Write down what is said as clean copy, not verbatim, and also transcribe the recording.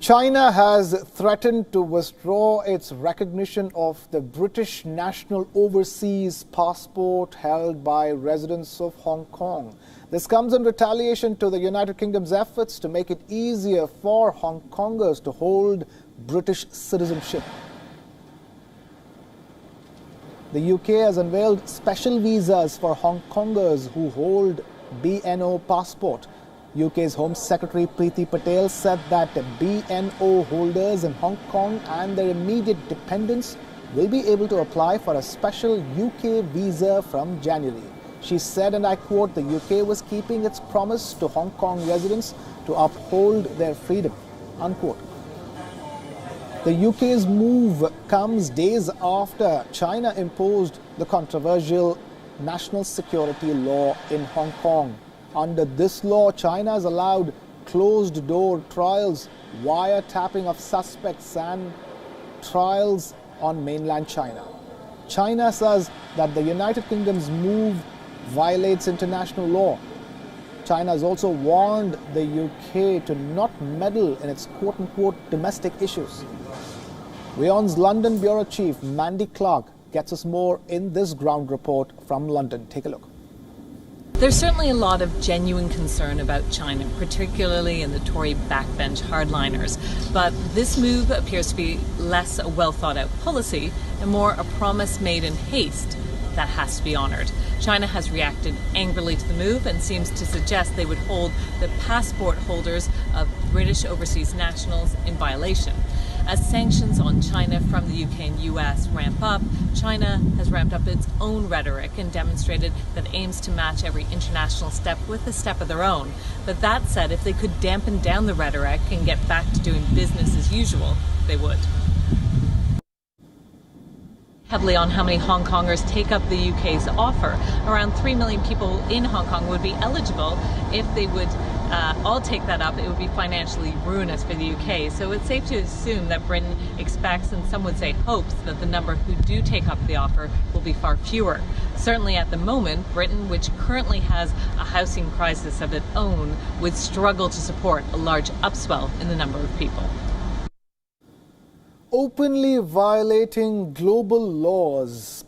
China has threatened to withdraw its recognition of the British national overseas passport held by residents of Hong Kong. This comes in retaliation to the United Kingdom's efforts to make it easier for Hong Kongers to hold British citizenship. The UK has unveiled special visas for Hong Kongers who hold BNO passport. UK's Home Secretary Priti Patel said that BNO holders in Hong Kong and their immediate dependents will be able to apply for a special UK visa from January. She said, and I quote, the UK was keeping its promise to Hong Kong residents to uphold their freedom, unquote. The UK's move comes days after China imposed the controversial national security law in Hong Kong. Under this law, China has allowed closed-door trials, wiretapping of suspects and trials on mainland China. China says that the United Kingdom's move violates international law. China has also warned the UK to not meddle in its quote-unquote domestic issues. WION's London Bureau Chief Mandy Clark gets us more in this ground report from London. Take a look. There's certainly a lot of genuine concern about China, particularly in the Tory backbench hardliners. But this move appears to be less a well-thought-out policy and more a promise made in haste that has to be honoured. China has reacted angrily to the move and seems to suggest they would hold the passport holders of British overseas nationals in violation. As sanctions on China from the UK and US ramp up, China has ramped up its own rhetoric and demonstrated that it aims to match every international step with a step of their own. But that said, if they could dampen down the rhetoric and get back to doing business as usual, they would. Heavily on how many Hong Kongers take up the UK's offer. Around 3 million people in Hong Kong would be eligible. If they would all take that up, it would be financially ruinous for the UK. So it's safe to assume that Britain expects, and some would say hopes, that the number who do take up the offer will be far fewer. Certainly at the moment, Britain, which currently has a housing crisis of its own, would struggle to support a large upswell in the number of people. Openly violating global laws.